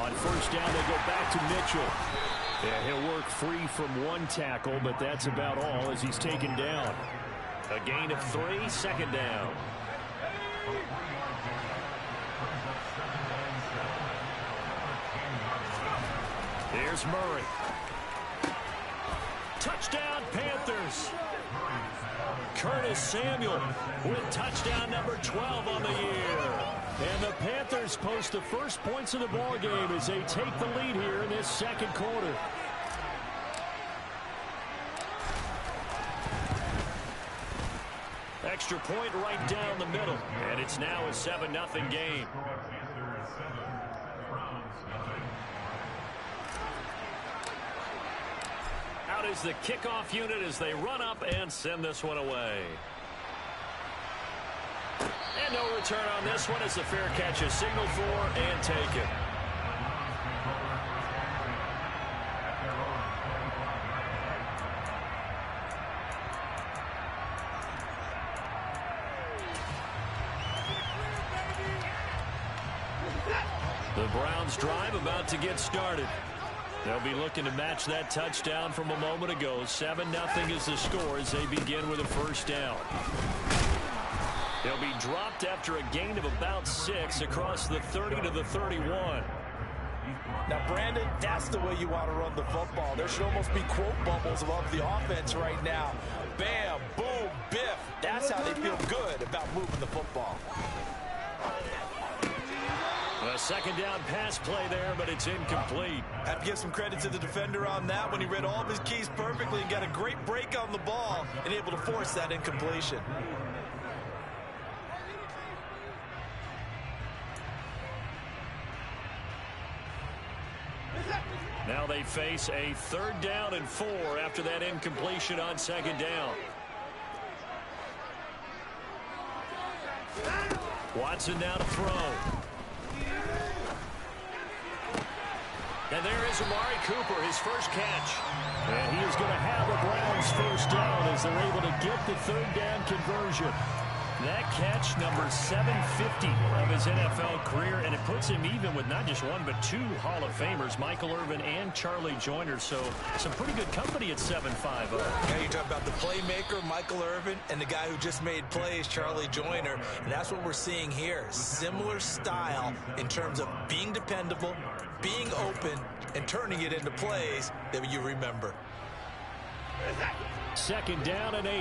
On first down, they go back to Mitchell. Yeah, he'll work free from one tackle, but that's about all as he's taken down. A gain of 3, second down. Here's Murray. Touchdown, Panthers. Curtis Samuel with touchdown number 12 on the year. And the Panthers post the first points of the ball game as they take the lead here in this second quarter. Extra point right down the middle. And it's now a 7-0 game. Out is the kickoff unit as they run up and send this one away. And no return on this one as the fair catch is signaled for and taken. The Browns drive about to get started. They'll be looking to match that touchdown from a moment ago. 7-0 is the score as they begin with a first down. They'll be dropped after a gain of about 6 across the 30 to the 31. Now, Brandon, that's the way you want to run the football. There should almost be quote bubbles above the offense right now. Bam, boom, biff. That's how they feel good about moving the football. A second down pass play there, but it's incomplete. Have to give some credit to the defender on that when he read all of his keys perfectly and got a great break on the ball and able to force that incompletion. Now they face a 3rd down and 4 after that incompletion on second down. Watson now to throw. And there is Amari Cooper, his first catch. And he is going to have the Browns first down as they're able to get the 3rd down conversion. That catch, number 750 of his NFL career, and it puts him even with not just one but 2 Hall of Famers, Michael Irvin and Charlie Joyner. So some pretty good company at 7'5". Yeah, you talk about the playmaker, Michael Irvin, and the guy who just made plays, Charlie Joyner. And that's what we're seeing here. Similar style in terms of being dependable, being open, and turning it into plays that you remember. Second down and 8.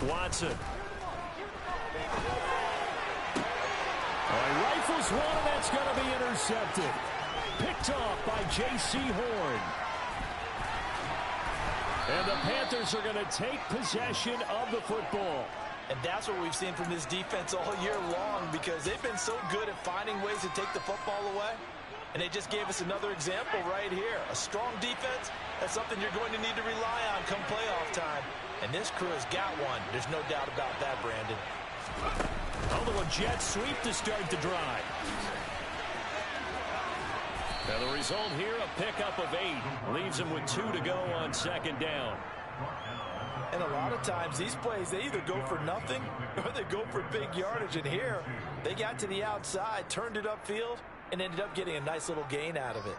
Watson. Rifles one, and that's going to be intercepted. Picked off by J.C. Horn. And the Panthers are going to take possession of the football. And that's what we've seen from this defense all year long, because they've been so good at finding ways to take the football away. And they just gave us another example right here. A strong defense, that's something you're going to need to rely on come playoff time. And this crew has got one. There's no doubt about that, Brandon. A little jet sweep to start the drive. Now the result here, a pickup of 8. Leaves them with 2 to go on second down. And a lot of times these plays, they either go for nothing or they go for big yardage. And here, they got to the outside, turned it upfield, and ended up getting a nice little gain out of it.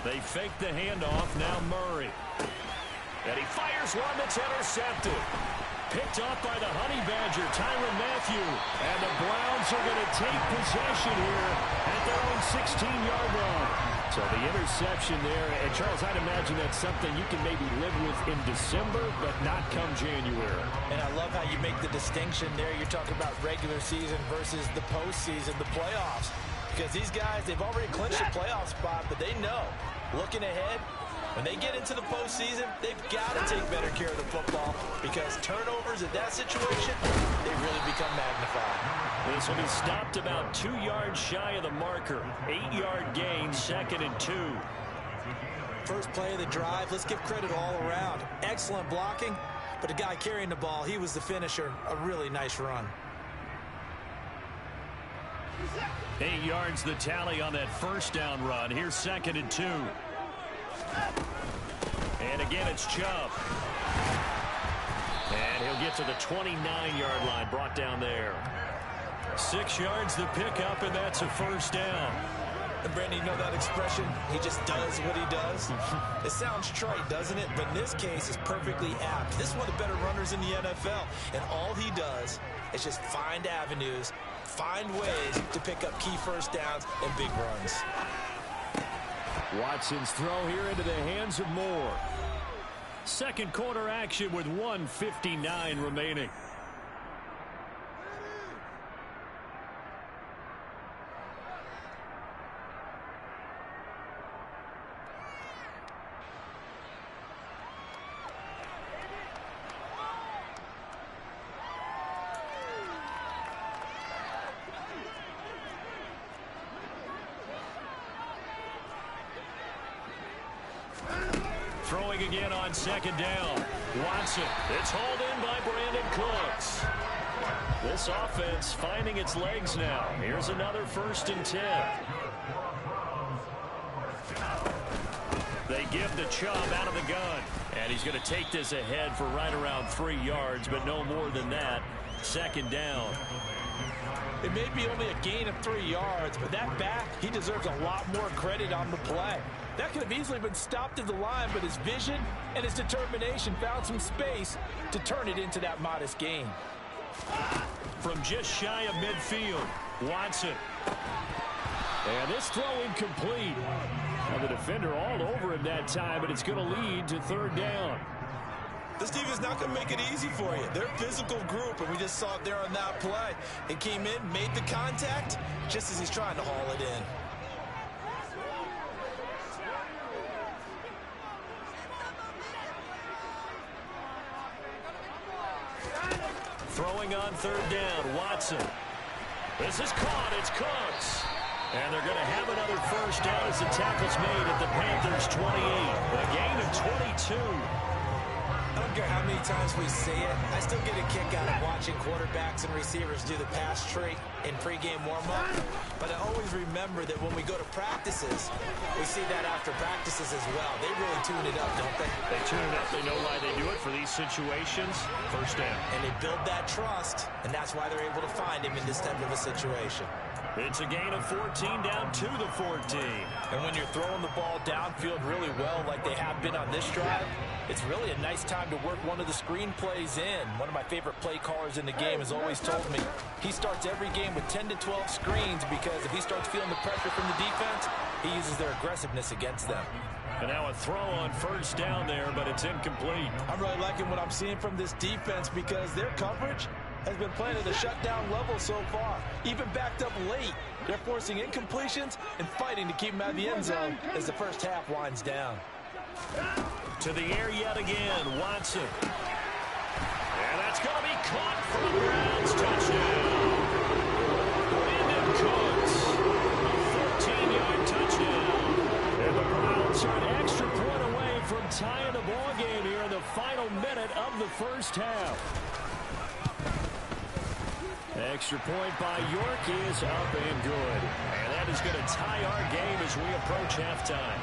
They fake the handoff. Now Murray. And he fires one that's intercepted. Picked off by the Honey Badger, Tyrann Mathieu. And the Browns are going to take possession here at their own 16-yard line. So the interception there. And Charles, I'd imagine that's something you can maybe live with in December, but not come January. And I love how you make the distinction there. You're talking about regular season versus the postseason, the playoffs. Because these guys, they've already clinched a playoff spot, but they know, looking ahead, when they get into the postseason, they've got to take better care of the football, because turnovers in that situation, they really become magnified. This will be stopped about 2 yards shy of the marker. 8-yard gain, 2nd and 2. First play of the drive, let's give credit all around. Excellent blocking, but the guy carrying the ball, he was the finisher. A really nice run. 8 yards the tally on that first down run. Here's 2nd and 2. And again, it's Chubb. And he'll get to the 29-yard line, brought down there. 6 yards the pickup, and that's a first down. And Brandon, you know that expression? He just does what he does. It sounds trite, doesn't it? But in this case, it's perfectly apt. This is one of the better runners in the NFL. And all he does is just find avenues, find ways to pick up key first downs and big runs. Watson's throw here into the hands of Moore. Second quarter action with 1:59 remaining. Throwing again on 2nd down. Watson. It's hauled in by Brandon Cooks. This offense finding its legs now. Here's another 1st and 10. They give the Chubb out of the gun. And he's going to take this ahead for right around 3 yards, but no more than that. 2nd down. It may be only a gain of 3 yards, but that back, he deserves a lot more credit on the play. That could have easily been stopped at the line, but his vision and his determination found some space to turn it into that modest gain. From just shy of midfield, Watson. And this throw incomplete. Now the defender all over him that time, but it's going to lead to 3rd down. This defense is not going to make it easy for you. They're a physical group, and we just saw it there on that play. It came in, made the contact, just as he's trying to haul it in. Throwing on 3rd down, Watson. This is caught, it's Cooks. And they're going to have another first down as the tackle's made at the Panthers' 28. A gain of 22. I don't care how many times we see it. I still get a kick out of watching quarterbacks and receivers do the pass tree in pregame warm-up. But I always remember that when we go to practices, we see that after practices as well. They really tune it up, don't they? They tune it up. They know why they do it for these situations. First down. And they build that trust, and that's why they're able to find him in this type of a situation. It's a gain of 14 down to the 14. And when you're throwing the ball downfield really well like they have been on this drive, it's really a nice time to work one of the screen plays in. One of my favorite play callers in the game has always told me he starts every game with 10 to 12 screens because if he starts feeling the pressure from the defense, he uses their aggressiveness against them. And now a throw on first down there, but it's incomplete. I'm really liking what I'm seeing from this defense because their coverage has been playing at a shutdown level so far. Even backed up late, they're forcing incompletions and fighting to keep them out of the end zone as the first half winds down. To the air yet again, Watson. And that's going to be caught for the Browns. Touchdown. Brandon Cooks. A 14-yard touchdown. And the Browns are an extra point away from tying the ball game here in the final minute of the first half. Extra point by York is up and good. And that is going to tie our game as we approach halftime.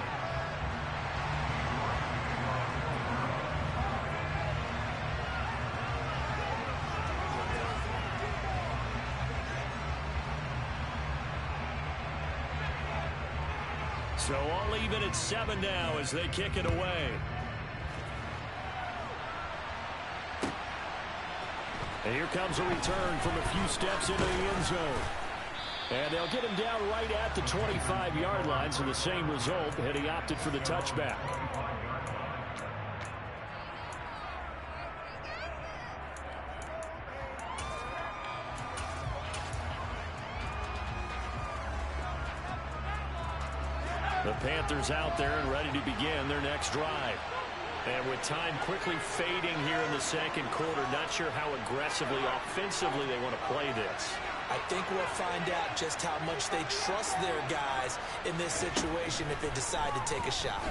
So all even at 7 now as they kick it away. And here comes a return from a few steps into the end zone. And they'll get him down right at the 25-yard line, so the same result, and he opted for the touchback. The Panthers out there and ready to begin their next drive. And with time quickly fading here in the second quarter, not sure how aggressively, offensively they want to play this. I think we'll find out just how much they trust their guys in this situation if they decide to take a shot.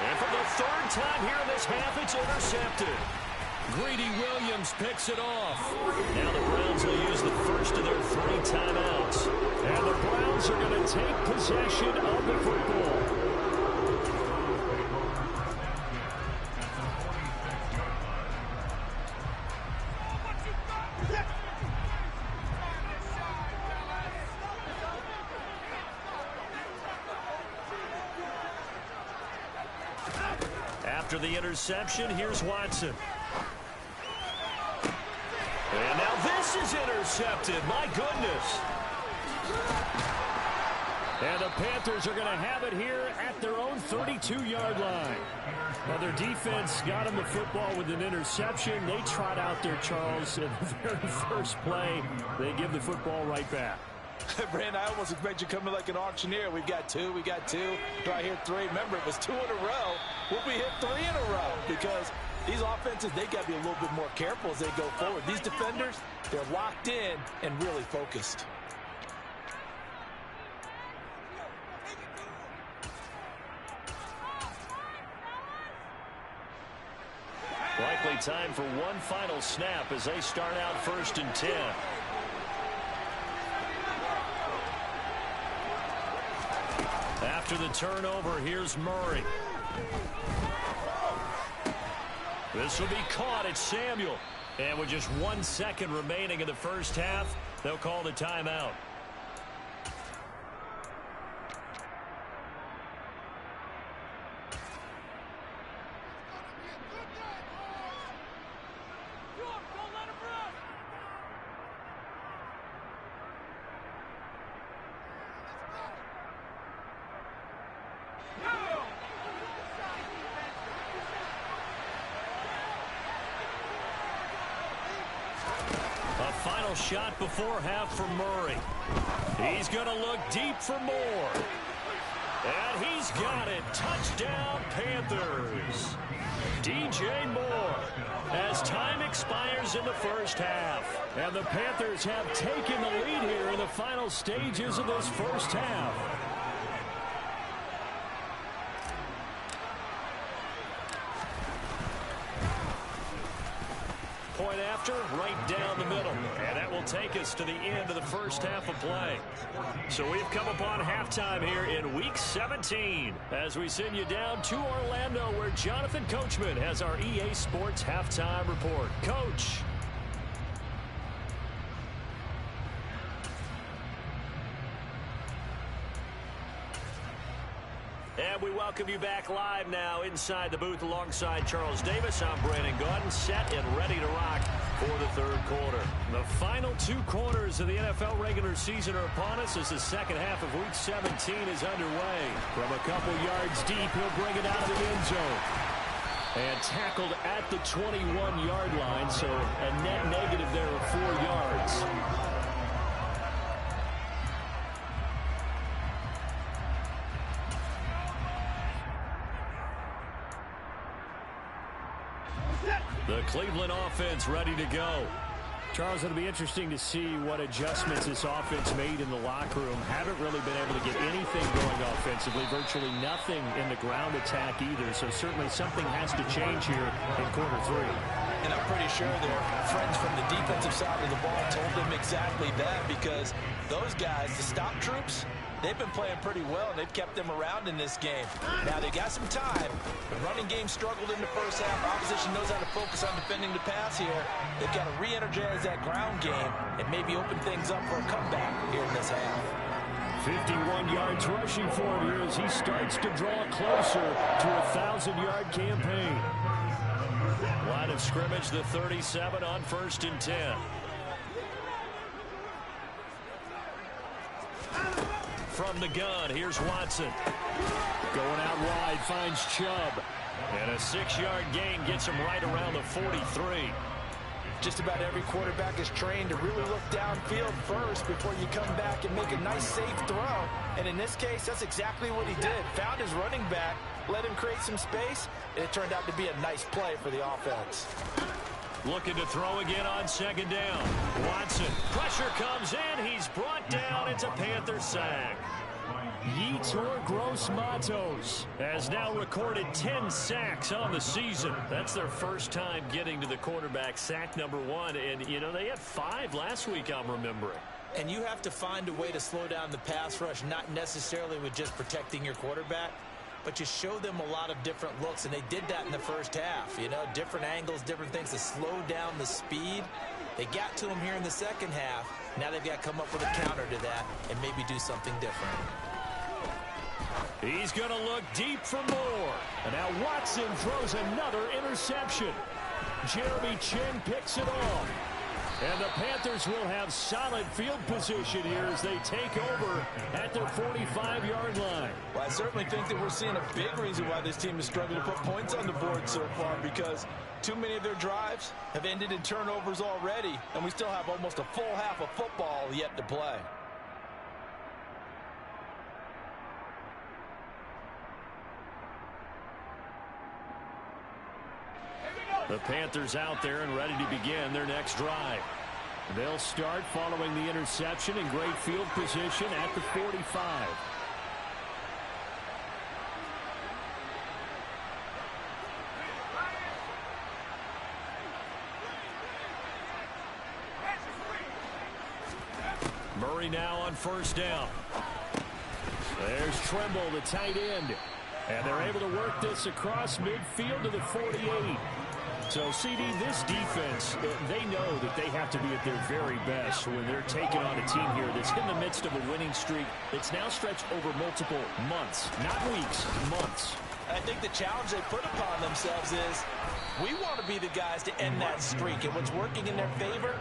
And for the 3rd time here in this half. It's intercepted. Greedy Williams picks it off. Now the Browns will use the first of their 3 timeouts. And the Browns are going to take possession of the football. After the interception, here's Watson. And now this is intercepted. My goodness. And the Panthers are going to have it here at their own 32-yard line. Well, their defense got them the football with an interception. They trot out there, Charles, in the very first play. They give the football right back. Brandon, I almost expect you coming like an auctioneer. We've got 2, we got 2. Do I hear 3? Remember, it was 2 in a row. Will we hit 3 in a row? Because these offenses, they got to be a little bit more careful as they go forward. These defenders, they're locked in and really focused. Likely time for one final snap as they start out 1st and 10. After the turnover, here's Murray. This will be caught. It's Samuel. And with just 1 second remaining in the first half, they'll call the timeout. Final shot before half for Murray. He's going to look deep for more. And he's got it. Touchdown, Panthers. DJ Moore as time expires in the first half. And the Panthers have taken the lead here in the final stages of this first half. Point after, right down the middle. And that will take us to the end of the first half of play. So we've come upon halftime here in Week 17 as we send you down to Orlando where Jonathan Coachman has our EA Sports Halftime Report. Coach. And we welcome you back live now inside the booth alongside Charles Davis. I'm Brandon Gaudin, set and ready to rock for the third quarter. The final 2 quarters of the NFL regular season are upon us as the second half of Week 17 is underway. From a couple yards deep, he'll bring it out of the end zone. And tackled at the 21-yard line, so a net negative there of 4 yards. The Cleveland offense ready to go. Charles, it'll be interesting to see what adjustments this offense made in the locker room. Haven't really been able to get anything going offensively. Virtually nothing in the ground attack either. So certainly something has to change here in quarter 3. And I'm pretty sure their friends from the defensive side of the ball told them exactly that, because those guys, the stop troops, they've been playing pretty well, and they've kept them around in this game. Now, they got some time. The running game struggled in the first half. Opposition knows how to focus on defending the pass here. They've got to re-energize that ground game and maybe open things up for a comeback here in this half. 51 yards rushing for him here as he starts to draw closer to a 1,000-yard campaign. Line of scrimmage, the 37 on 1st and 10. From the gun, here's Watson. Going out wide, finds Chubb. And a 6-yard gain gets him right around the 43. Just about every quarterback is trained to really look downfield first before you come back and make a nice, safe throw. And in this case, that's exactly what he did. Found his running back, let him create some space, and it turned out to be a nice play for the offense. Looking to throw again on 2nd down. Watson, pressure comes in. He's brought down. It's a Panther sack. Yetur Gross-Matos has now recorded 10 sacks on the season. That's their first time getting to the quarterback sack number 1. And, you know, they had 5 last week, I'm remembering. And you have to find a way to slow down the pass rush, not necessarily with just protecting your quarterback, but you show them a lot of different looks, and they did that in the first half. You know, different angles, different things to slow down the speed. They got to him here in the second half. Now they've got to come up with a counter to that and maybe do something different. He's going to look deep for more. And now Watson throws another interception. Jeremy Chinn picks it off. And the Panthers will have solid field position here as they take over at their 45-yard line. Well, I certainly think that we're seeing a big reason why this team is struggling to put points on the board so far, because too many of their drives have ended in turnovers already, and we still have almost a full half of football yet to play. The Panthers out there and ready to begin their next drive. They'll start following the interception in great field position at the 45. Murray now on first down. There's Trimble, the tight end. And they're able to work this across midfield to the 48. So, CD, this defense, they know that they have to be at their very best when they're taking on a team here that's in the midst of a winning streak that's now stretched over multiple months, not weeks, months. I think the challenge they put upon themselves is we want to be the guys to end that streak. And what's working in their favor?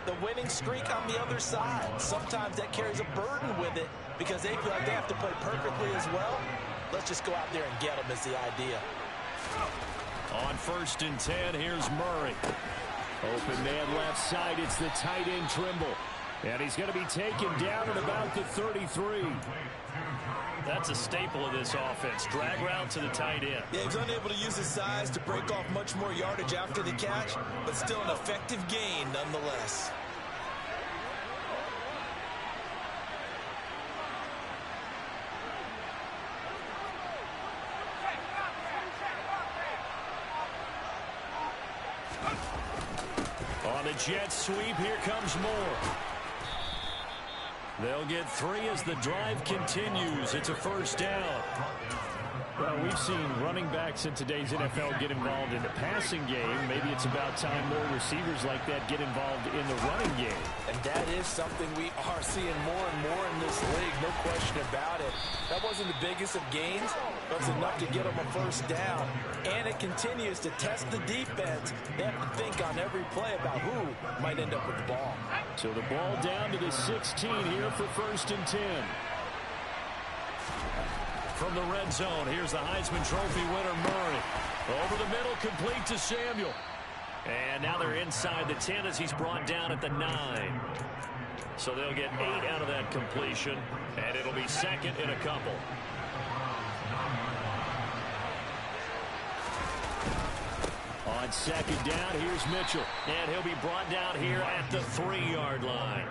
The winning streak on the other side. Sometimes that carries a burden with it because they feel like they have to play perfectly as well. Let's just go out there and get them is the idea. On first and 10, here's Murray. Open man left side, it's the tight end Trimble. And he's going to be taken down at about the 33. That's a staple of this offense. Drag route to the tight end. Yeah, he's unable to use his size to break off much more yardage after the catch, but still an effective gain nonetheless. On the jet sweep, here comes Moore. They'll get 3 as the drive continues. It's a first down. Well, we've seen running backs in today's NFL get involved in the passing game. Maybe it's about time more receivers like that get involved in the running game. And that is something we are seeing more and more in this league, no question about it. That wasn't the biggest of gains, but it's enough to get them a first down. And it continues to test the defense. They have to think on every play about who might end up with the ball. So the ball down to the 16 here for first and 10. From the red zone, here's the Heisman Trophy winner, Murray. Over the middle, complete to Samuel. And now they're inside the 10 as he's brought down at the 9. So they'll get 8 out of that completion, and it'll be second in a couple. On second down, here's Mitchell. And he'll be brought down here at the 3-yard line.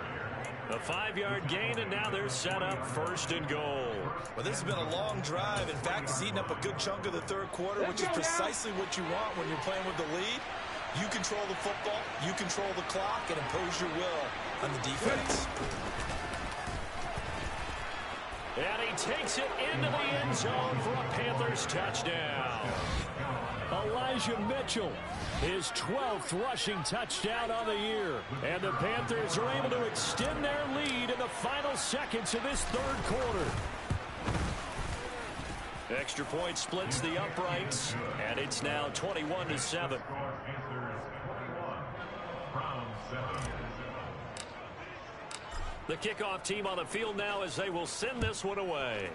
A 5-yard gain, and now they're set up first and goal. Well, this has been a long drive. In fact, it's eaten up a good chunk of the third quarter, which is precisely what you want when you're playing with the lead. You control the football, you control the clock, and impose your will on the defense. And he takes it into the end zone for a Panthers touchdown. Elijah Mitchell, his 12th rushing touchdown on the year. And the Panthers are able to extend their lead in the final seconds of this third quarter. Extra point splits the uprights, and it's now 21-7. The kickoff team on the field now as they will send this one away.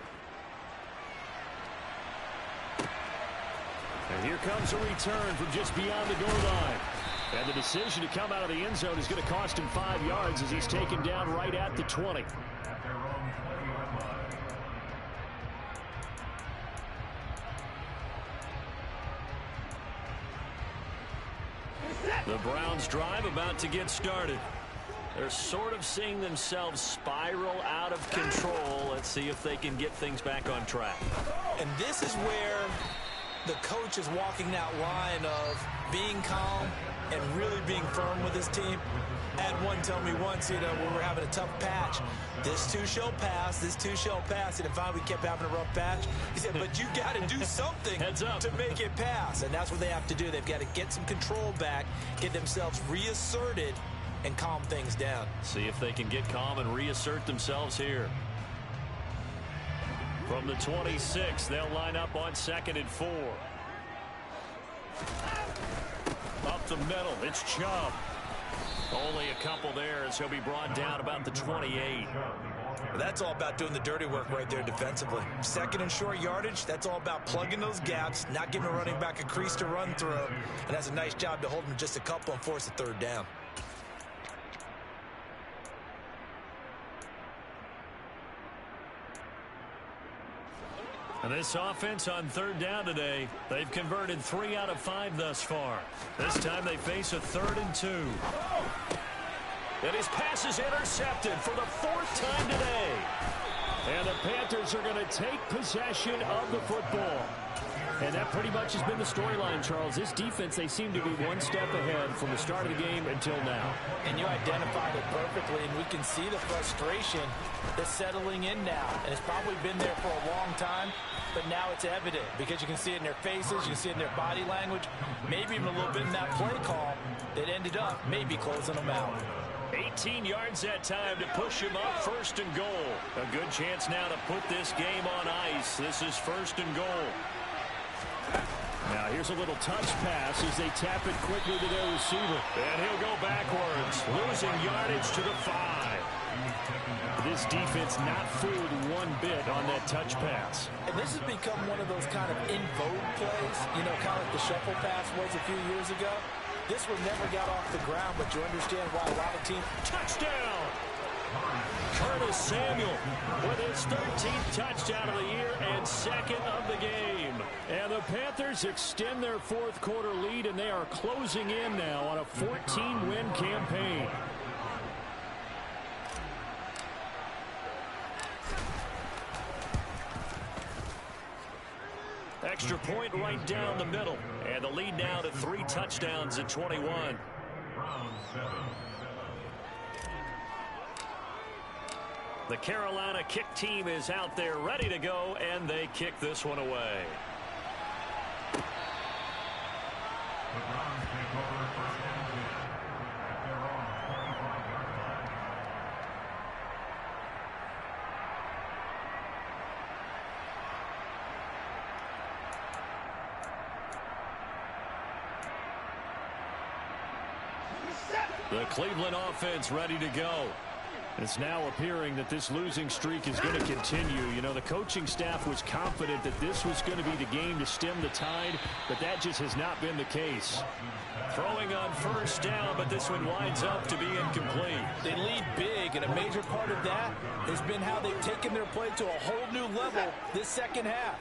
And here comes a return from just beyond the goal line. And the decision to come out of the end zone is going to cost him 5 yards as he's taken down right at the 20. The Browns drive about to get started. They're sort of seeing themselves spiral out of control. Let's see if they can get things back on track. And this is where the coach is walking that line of being calm and really being firm with his team. I had one tell me once, when we were having a tough patch, this too shall pass, this too shall pass. And finally we kept having a rough patch. He said, but you got to do something to make it pass. And that's what they have to do. They've got to get some control back, get themselves reasserted, and calm things down. See if they can get calm and reassert themselves here. From the 26, they'll line up on 2nd and 4. Up the middle, it's Chubb. Only a couple there as he'll be brought down about the 28. That's all about doing the dirty work right there defensively. 2nd and short yardage, that's all about plugging those gaps, not giving a running back a crease to run through. And that's a nice job to hold him just a couple and force a 3rd down. And this offense on 3rd down today, they've converted 3 out of 5 thus far. This time they face a 3rd and 2. And his pass is intercepted for the 4th time today. And the Panthers are going to take possession of the football. And that pretty much has been the storyline, Charles. This defense, they seem to be one step ahead from the start of the game until now. And you identified it perfectly, and we can see the frustration that's settling in now. And it's probably been there for a long time, but now it's evident because you can see it in their faces, you can see it in their body language, maybe even a little bit in that play call that ended up maybe closing them out. 18 yards that time to push him up 1st and goal. A good chance now to put this game on ice. This is 1st and goal. Now here's a little touch pass as they tap it quickly to their receiver. And he'll go backwards, losing yardage to the 5. This defense not fooled one bit on that touch pass. And this has become one of those kind of in vogue plays, kind of like the shuffle pass was a few years ago. This one never got off the ground, but you understand why a lot of teams... Touchdown! Curtis Samuel with his 13th touchdown of the year and 2nd of the game. And the Panthers extend their 4th quarter lead, and they are closing in now on a 14-win campaign. Extra point right down the middle. And the lead now to 3 touchdowns at 21. The Carolina kick team is out there ready to go, and they kick this one away. The Cleveland offense ready to go. It's now appearing that this losing streak is going to continue. The coaching staff was confident that this was going to be the game to stem the tide, but that just has not been the case. Throwing on 1st down, but this one winds up to be incomplete. They lead big, and a major part of that has been how they've taken their play to a whole new level this 2nd half.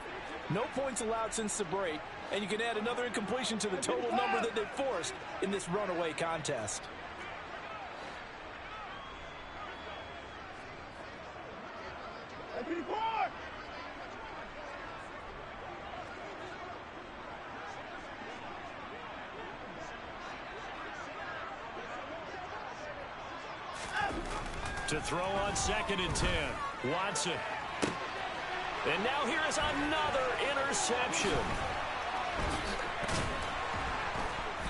No points allowed since the break, and you can add another incompletion to the total number that they've forced in this runaway contest. To throw on 2nd and 10. Watson. And now here is another interception.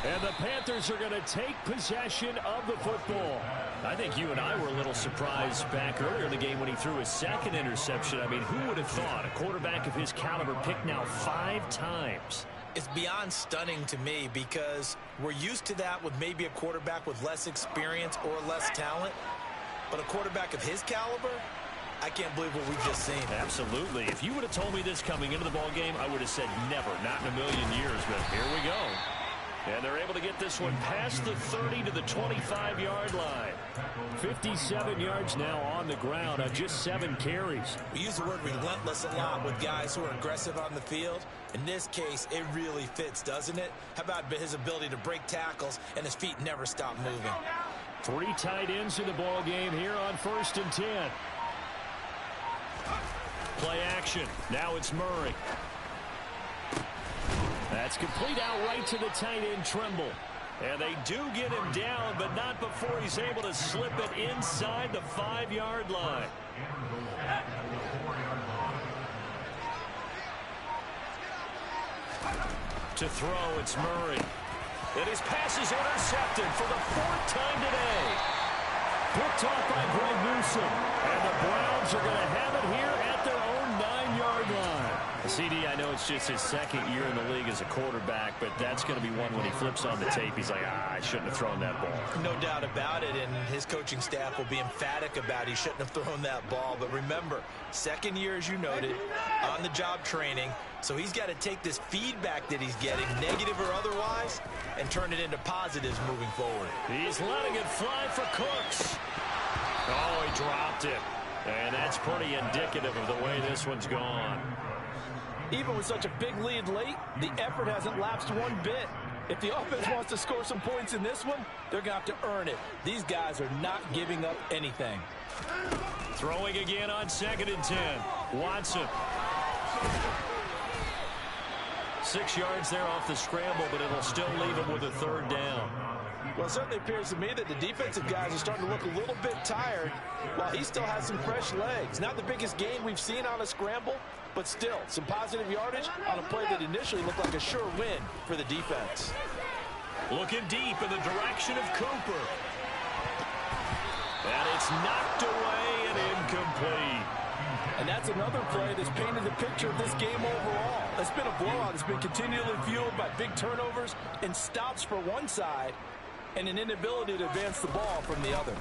And the Panthers are going to take possession of the football. I think you and I were a little surprised back earlier in the game when he threw his 2nd interception. I mean, who would have thought a quarterback of his caliber picked now 5 times? It's beyond stunning to me because we're used to that with maybe a quarterback with less experience or less talent. But a quarterback of his caliber, I can't believe what we've just seen. Absolutely. If you would have told me this coming into the ball game, I would have said never, not in a million years. But here we go. And they're able to get this one past the 30 to the 25-yard line. 57 yards now on the ground on just 7 carries. We use the word relentless a lot with guys who are aggressive on the field. In this case, it really fits, doesn't it? How about his ability to break tackles and his feet never stop moving? Three tight ends in the ball game here on 1st and 10. Play action. Now it's Murray. That's complete out right to the tight end, Tremble. And they do get him down, but not before he's able to slip it inside the 5-yard line. To throw, it's Murray. And his pass is intercepted for the 4th time today. Picked off by Greg Newsome. And the Browns are going to have it here at their own 9-yard line. CD, I know it's just his 2nd year in the league as a quarterback, but that's going to be one when he flips on the tape. He's like, I shouldn't have thrown that ball. No doubt about it, and his coaching staff will be emphatic about he shouldn't have thrown that ball. But remember, 2nd year, as you noted, on-the-job training. So he's got to take this feedback that he's getting, negative or otherwise, and turn it into positives moving forward. He's letting it fly for Cooks. Oh, he dropped it. And that's pretty indicative of the way this one's gone. Even with such a big lead late, the effort hasn't lapsed one bit. If the offense wants to score some points in this one, they're going to have to earn it. These guys are not giving up anything. Throwing again on 2nd and 10. Watson. 6 yards there off the scramble, but it'll still leave him with a 3rd down. Well, it certainly appears to me that the defensive guys are starting to look a little bit tired while he still has some fresh legs. Not the biggest gain we've seen on a scramble, but still some positive yardage on a play that initially looked like a sure win for the defense. Looking deep in the direction of Cooper. And it's knocked away and incomplete. And that's another play that's painted the picture of this game overall. It's been a blowout. It's been continually fueled by big turnovers and stops for one side and an inability to advance the ball from the other.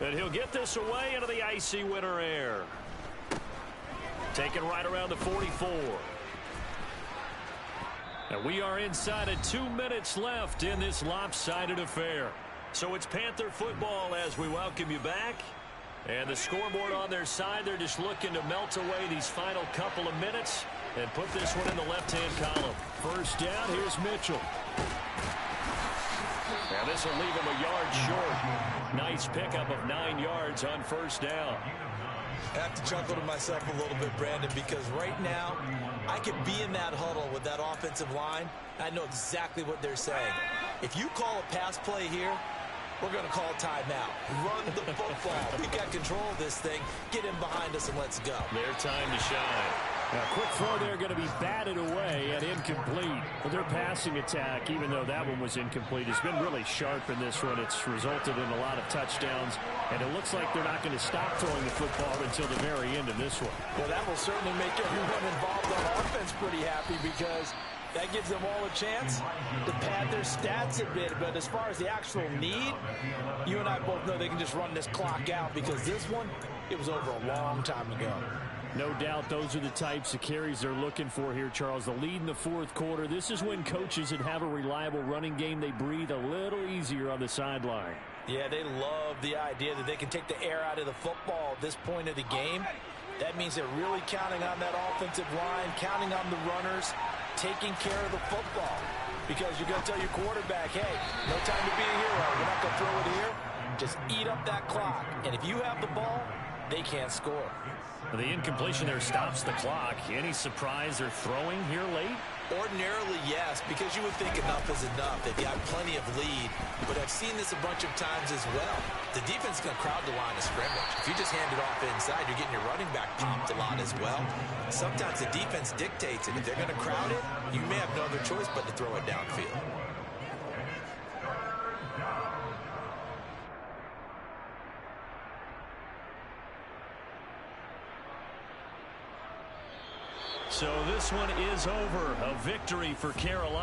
And he'll get this away into the icy winter air. Taken right around the 44. And we are inside of 2 minutes left in this lopsided affair. So it's Panther football as we welcome you back. And the scoreboard on their side, they're just looking to melt away these final couple of minutes and put this one in the left-hand column. 1st down, here's Mitchell. Now this will leave him a yard short. Nice pickup of 9 yards on 1st down. I have to chuckle to myself a little bit, Brandon, because right now I could be in that huddle with that offensive line. I know exactly what they're saying. If you call a pass play here, we're going to call timeout. Run the football. We got control of this thing. Get in behind us and let's go. Their time to shine. Now, quick throw there going to be batted away and incomplete. Well, their passing attack, even though that one was incomplete, has been really sharp in this one. It's resulted in a lot of touchdowns, and it looks like they're not going to stop throwing the football until the very end of this one. Well, that will certainly make everyone involved on offense pretty happy because that gives them all a chance to pad their stats a bit. But as far as the actual need, you and I both know they can just run this clock out because this one, it was over a long time ago. No doubt those are the types of carries they're looking for here, Charles. The lead in the 4th quarter. This is when coaches that have a reliable running game, they breathe a little easier on the sideline. Yeah, they love the idea that they can take the air out of the football at this point of the game. That means they're really counting on that offensive line, counting on the runners, taking care of the football. Because you're going to tell your quarterback, hey, no time to be a hero. We're not going to throw it here. Just eat up that clock. And if you have the ball, they can't score. The incompletion there stops the clock. Any surprise they're throwing here late? Ordinarily, yes, because you would think enough is enough. They've got plenty of lead, but I've seen this a bunch of times as well. The defense is going to crowd the line of scrimmage. If you just hand it off inside, you're getting your running back pumped a lot as well. Sometimes the defense dictates it. If they're going to crowd it, you may have no other choice but to throw it downfield. So this one is over. A victory for Carolina.